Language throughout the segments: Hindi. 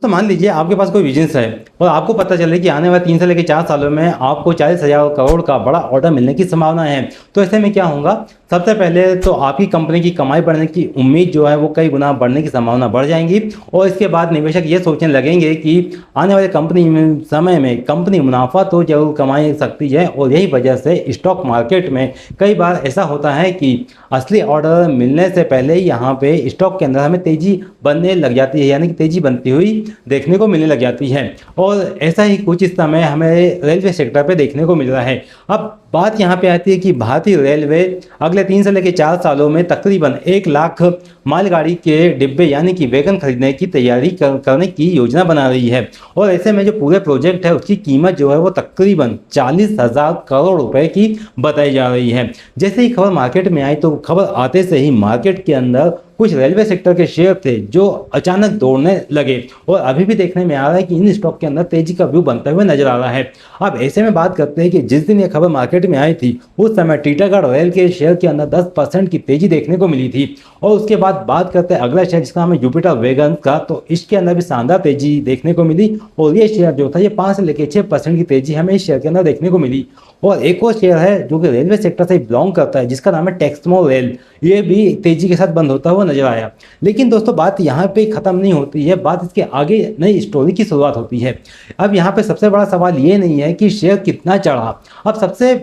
तो मान लीजिए आपके पास कोई बिजनेस है और आपको पता चले कि आने वाले 3 से लेकर 4 सालों में आपको 40,000 करोड़ का बड़ा ऑर्डर मिलने की संभावना है। तो ऐसे में क्या होगा, सबसे पहले तो आपकी कंपनी की कमाई बढ़ने की उम्मीद जो है वो कई गुना बढ़ने की संभावना बढ़ जाएंगी और इसके बाद निवेशक ये सोचने लगेंगे कि आने वाले समय में कंपनी मुनाफा तो जरूर कमा सकती है। और यही वजह से स्टॉक मार्केट में कई बार ऐसा होता है कि असली ऑर्डर मिलने से पहले यहाँ पे स्टॉक के अंदर हमें तेजी बनने लग जाती है, यानी कि तेजी बनती हुई देखने को मिलने लग जाती है। और ऐसा ही कुछ इस समय हमें रेलवे सेक्टर पे देखने को मिल रहा है। अब बात यहाँ पे आती है कि भारतीय रेलवे अगले 3 से लेकर 4 सालों में तकरीबन 1 लाख मालगाड़ी के डिब्बे यानी कि वैगन खरीदने की तैयारी करने की योजना बना रही है। और ऐसे में जो पूरे प्रोजेक्ट है उसकी कीमत जो है वो तकरीबन 40,000 करोड़ रुपए की बताई जा रही है। जैसे ही खबर मार्केट में आई तो खबर आते से ही मार्केट के अंदर कुछ रेलवे सेक्टर के शेयर थे जो अचानक दौड़ने लगे और अभी भी देखने में आ रहा है कि इन स्टॉक के अंदर तेजी का व्यू बनता हुआ नजर आ रहा है। अब ऐसे में बात करते हैं कि जिस दिन ये खबर मार्केट में आई थी उस समय टीटागढ़ रेल के शेयर के अंदर 10% की तेजी देखने को मिली थी। और उसके बाद बात करते हैं अगला शेयर जिसका नाम है जुपिटर वैगन का, तो इसके अंदर भी शानदार तेजी देखने को मिली और ये शेयर जो था ये 5 से लेकर 6% की तेजी हमें इस शेयर के अंदर देखने को मिली। और एक और शेयर है जो कि रेलवे सेक्टर से बिलोंग करता है जिसका नाम है टेक्समो रेल, ये भी तेजी के साथ बंद होता हुआ नजर आया। लेकिन दोस्तों बात यहाँ पे खत्म नहीं होती है, बात इसके आगे नई स्टोरी की शुरुआत होती है। अब यहाँ पे सबसे बड़ा सवाल ये नहीं है कि शेयर कितना चढ़ा, अब सबसे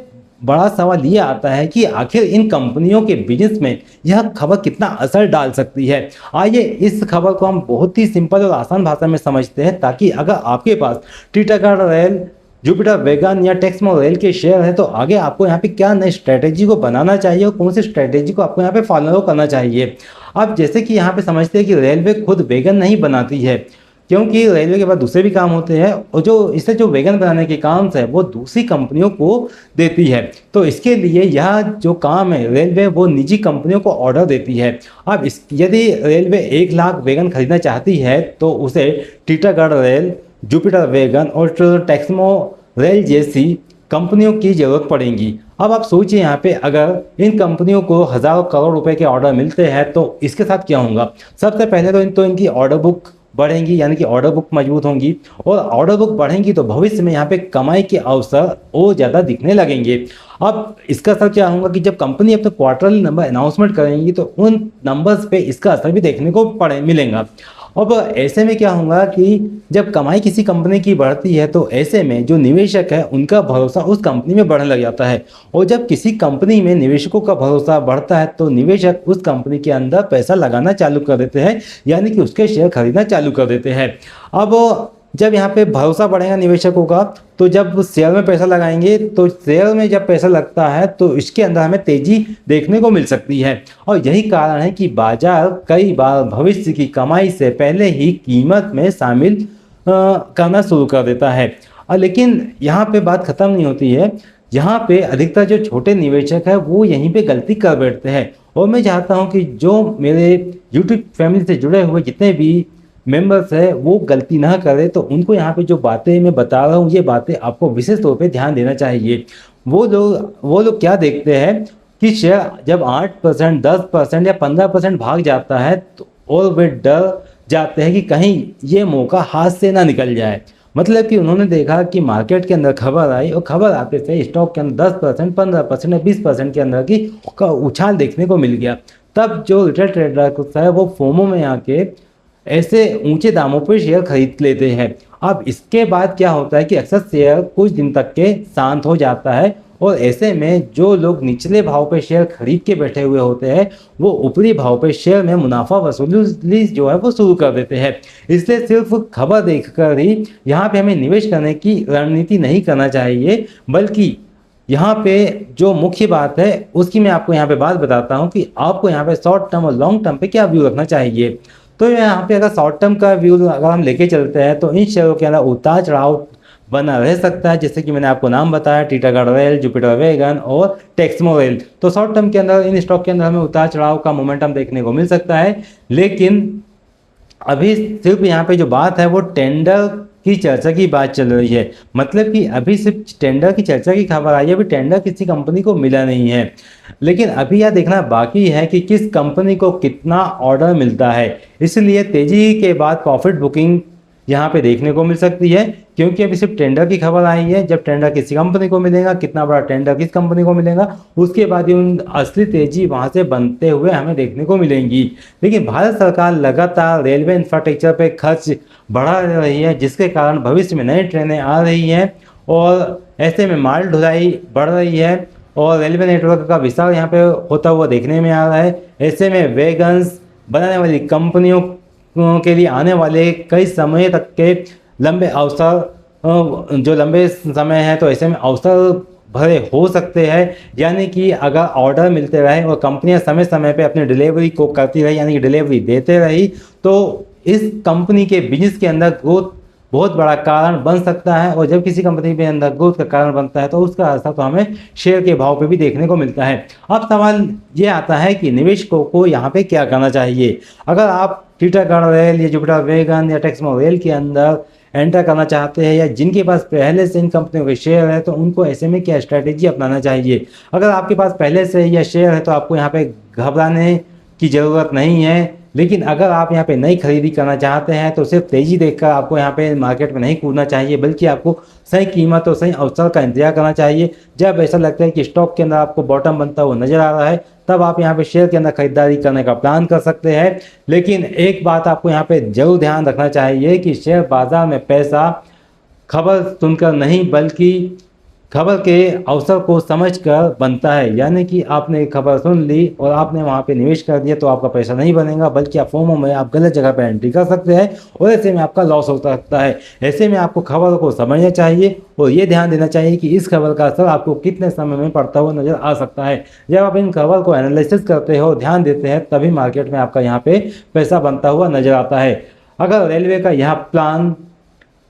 बड़ा सवाल ये आता है कि आखिर इन कंपनियों के बिजनेस में यह खबर कितना असर डाल सकती है। आइए इस खबर को हम बहुत ही सिंपल और आसान भाषा में समझते हैं, ताकि अगर आपके पास टीटागढ़ रेल, जुपिटर वैगन या टेक्समो रेल के शेयर है तो आगे आपको यहाँ पे क्या नई स्ट्रेटेजी को बनाना चाहिए और कौन सी स्ट्रेटेजी को आपको यहाँ पे फॉलो करना चाहिए। अब जैसे कि यहाँ पे समझते हैं कि रेलवे खुद वैगन नहीं बनाती है, क्योंकि रेलवे के पास दूसरे भी काम होते हैं और जो वैगन बनाने के काम है वो दूसरी कंपनियों को देती है। तो इसके लिए यह जो काम है रेलवे वो निजी कंपनियों को ऑर्डर देती है। अब यदि रेलवे 1 लाख वैगन खरीदना चाहती है तो उसे टीटागढ़ रेल, जुपिटर वैगन और टेक्समो रेल जैसी कंपनियों की जरूरत पड़ेगी। अब आप सोचिए यहाँ पे अगर इन कंपनियों को हज़ारों करोड़ रुपए के ऑर्डर मिलते हैं तो इसके साथ क्या होगा। सबसे पहले तो इनकी ऑर्डर बुक बढ़ेंगी, यानी कि ऑर्डर बुक मजबूत होंगी और ऑर्डर बुक बढ़ेंगी तो भविष्य में यहाँ पे कमाई के अवसर और ज़्यादा दिखने लगेंगे। अब इसका असर क्या होगा कि जब कंपनी अपने क्वार्टरली नंबर अनाउंसमेंट करेंगी तो उन नंबर्स पे इसका असर भी देखने को मिलेगा। अब ऐसे में क्या होगा कि जब कमाई किसी कंपनी की बढ़ती है तो ऐसे में जो निवेशक है उनका भरोसा उस कंपनी में बढ़ने लग जाता है और जब किसी कंपनी में निवेशकों का भरोसा बढ़ता है तो निवेशक उस कंपनी के अंदर पैसा लगाना चालू कर देते हैं, यानी कि उसके शेयर खरीदना चालू कर देते हैं। अब जब यहाँ पे भरोसा बढ़ेगा निवेशकों का तो जब शेयर में पैसा लगाएंगे तो शेयर में जब पैसा लगता है तो इसके अंदर हमें तेजी देखने को मिल सकती है। और यही कारण है कि बाजार कई बार भविष्य की कमाई से पहले ही कीमत में शामिल करना शुरू कर देता है। लेकिन यहाँ पे बात खत्म नहीं होती है, यहाँ पे अधिकतर जो छोटे निवेशक है वो यहीं पे गलती कर बैठते हैं। और मैं चाहता हूँ कि जो मेरे यूट्यूब फैमिली से जुड़े हुए जितने भी मेंबर्स है वो गलती ना करे, तो उनको यहाँ पे जो बातें मैं बता रहा हूँ ये बातें आपको विशेष तौर पे ध्यान देना चाहिए। वो लोग क्या देखते हैं कि शेयर जब 8%, 10% या 15% भाग जाता है तो और वे डर जाते हैं कि कहीं ये मौका हाथ से ना निकल जाए। मतलब कि उन्होंने देखा कि मार्केट के अंदर खबर आई और खबर आते से स्टॉक के अंदर 10%, 15% या 20% के अंदर की उछाल देखने को मिल गया। तब जो रिटेल ट्रेडर है वो फोमो में आके ऐसे ऊंचे दामों पर शेयर खरीद लेते हैं। अब इसके बाद क्या होता है कि अक्सर शेयर कुछ दिन तक के शांत हो जाता है और ऐसे में जो लोग निचले भाव पे शेयर खरीद के बैठे हुए होते हैं वो ऊपरी भाव पे शेयर में मुनाफा वसूली जो है वो शुरू कर देते हैं। इसलिए सिर्फ खबर देखकर ही यहाँ पे हमें निवेश करने की रणनीति नहीं करना चाहिए, बल्कि यहाँ पे जो मुख्य बात है उसकी मैं आपको यहाँ पे बात बताता हूँ कि आपको यहाँ पे शॉर्ट टर्म और लॉन्ग टर्म पे क्या व्यू रखना चाहिए। तो यहाँ पे अगर शॉर्ट टर्म का व्यू अगर हम लेके चलते हैं तो इन शेयरों के अंदर उतार चढ़ाव बना रह सकता है, जैसे कि मैंने आपको नाम बताया टीटागढ़ रेल, जुपिटर वैगन और टेक्समो रेल। तो शॉर्ट टर्म के अंदर इन स्टॉक के अंदर हमें उतार चढ़ाव का मोमेंटम देखने को मिल सकता है। लेकिन अभी सिर्फ यहाँ पे जो बात है वो टेंडर की चर्चा की बात चल रही है, मतलब कि अभी सिर्फ टेंडर की चर्चा की खबर आई है, अभी टेंडर किसी कंपनी को मिला नहीं है। लेकिन अभी यह देखना बाकी है कि किस कंपनी को कितना ऑर्डर मिलता है। इसलिए तेजी के बाद प्रॉफिट बुकिंग यहाँ पे देखने को मिल सकती है, क्योंकि अभी सिर्फ टेंडर की खबर आई है। जब टेंडर किसी कंपनी को मिलेगा, कितना बड़ा टेंडर किस कंपनी को मिलेगा, उसके बाद ही उन असली तेजी वहाँ से बनते हुए हमें देखने को मिलेंगी। लेकिन भारत सरकार लगातार रेलवे इंफ्रास्ट्रक्चर पे खर्च बढ़ा रही है, जिसके कारण भविष्य में नई ट्रेनें आ रही हैं और ऐसे में माल ढुलाई बढ़ रही है और रेलवे नेटवर्क का विस्तार यहाँ पे होता हुआ देखने में आ रहा है। ऐसे में वैगन्स बनाने वाली कंपनियों के लिए आने वाले कई समय तक के लंबे अवसर जो लंबे समय है, तो ऐसे में अवसर भरे हो सकते हैं। यानी कि अगर ऑर्डर मिलते रहे और कंपनियां समय समय पे अपनी डिलीवरी को करती रही, यानी कि डिलीवरी देते रही, तो इस कंपनी के बिजनेस के अंदर ग्रोथ बहुत बड़ा कारण बन सकता है। और जब किसी कंपनी के अंदर ग्रोथ का कारण बनता है तो उसका असर तो हमें शेयर के भाव पे भी देखने को मिलता है। अब सवाल ये आता है कि निवेशकों को यहाँ पे क्या करना चाहिए। अगर आप टीटागढ़ रेल या जुपिटर वैगन या टेक्समो रेल के अंदर एंटर करना चाहते हैं या जिनके पास पहले से इन कंपनियों के शेयर है, तो उनको ऐसे में क्या स्ट्रैटेजी अपनाना चाहिए। अगर आपके पास पहले से यह शेयर है तो आपको यहाँ पे घबराने की ज़रूरत नहीं है। लेकिन अगर आप यहाँ पे नई खरीदी करना चाहते हैं तो सिर्फ तेज़ी देखकर आपको यहाँ पे मार्केट में नहीं कूदना चाहिए, बल्कि आपको सही कीमत और सही अवसर का इंतजार करना चाहिए। जब ऐसा लगता है कि स्टॉक के अंदर आपको बॉटम बनता हुआ नजर आ रहा है, तब आप यहाँ पे शेयर के अंदर खरीदारी करने का प्लान कर सकते हैं। लेकिन एक बात आपको यहाँ पे जरूर ध्यान रखना चाहिए कि शेयर बाजार में पैसा खबर सुनकर नहीं, बल्कि खबर के अवसर को समझकर बनता है। यानी कि आपने खबर सुन ली और आपने वहाँ पे निवेश कर दिया तो आपका पैसा नहीं बनेगा, बल्कि आप फोमो में आप गलत जगह पे एंट्री कर सकते हैं और ऐसे में आपका लॉस हो सकता है। ऐसे में आपको खबर को समझना चाहिए और ये ध्यान देना चाहिए कि इस खबर का असर आपको कितने समय में पड़ता हुआ नजर आ सकता है। जब आप इन खबर को एनालिसिस करते हो, ध्यान देते हैं, तभी मार्केट में आपका यहाँ पे पैसा बनता हुआ नजर आता है। अगर रेलवे का यह प्लान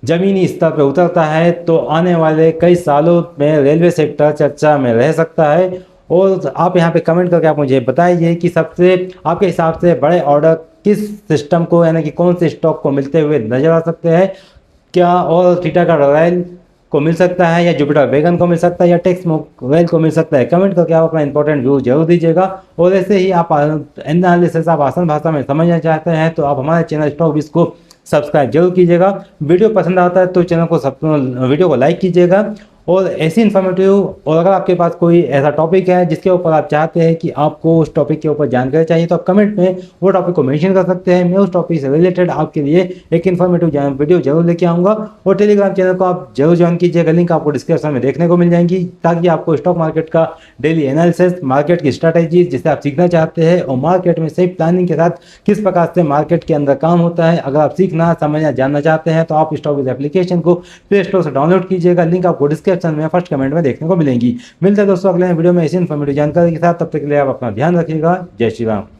जमीनी स्तर पर उतरता है तो आने वाले कई सालों में रेलवे सेक्टर चर्चा में रह सकता है। और आप यहाँ पे कमेंट करके आप मुझे बताइए कि सबसे आपके हिसाब से बड़े ऑर्डर किस सिस्टम को, यानी कि कौन से स्टॉक को मिलते हुए नजर आ सकते हैं। क्या और टीटागढ़ रेल को मिल सकता है, या जुपिटर वैगन को मिल सकता है, या टेक्समो रेल को मिल सकता है। कमेंट करके आप अपना इंपॉर्टेंट व्यू जरूर दीजिएगा। और ऐसे ही आप एनालिसिस आप आसान भाषा में समझना चाहते हैं तो आप हमारे चैनल स्टॉक बिज को सब्सक्राइब जरूर कीजिएगा। वीडियो पसंद आता है तो चैनल को वीडियो को लाइक कीजिएगा। और ऐसी इन्फॉर्मेटिव, और अगर आपके पास कोई ऐसा टॉपिक है जिसके ऊपर आप चाहते हैं कि आपको उस टॉपिक के ऊपर जानकारी चाहिए, तो आप कमेंट में वो टॉपिक को मेंशन कर सकते हैं। मैं उस टॉपिक से रिलेटेड आपके लिए एक इन्फॉर्मेटिव वीडियो जरूर लेके आऊँगा। और टेलीग्राम चैनल को आप जरूर ज्वाइन कीजिएगा, लिंक आपको डिस्क्रिप्शन में देखने को मिल जाएंगी, ताकि आपको स्टॉक मार्केट का डेली एनालिसिस, मार्केट की स्ट्रैटेजी जिसे आप सीखना चाहते हैं, और मार्केट में सही प्लानिंग के साथ किस प्रकार से मार्केट के अंदर काम होता है, अगर आप सीखना, समझना, जानना चाहते हैं तो आप स्टॉक एप्लीकेशन को प्ले स्टोर से डाउनलोड कीजिएगा। लिंक आपको डिस्क्रिप्शन में फर्स्ट कमेंट में देखने को मिलेंगी। मिलते हैं दोस्तों अगले वीडियो में ऐसी इन्फॉर्मेटिव जानकारी के साथ। तब तक के लिए आप अपना ध्यान रखिएगा। जय श्री राम।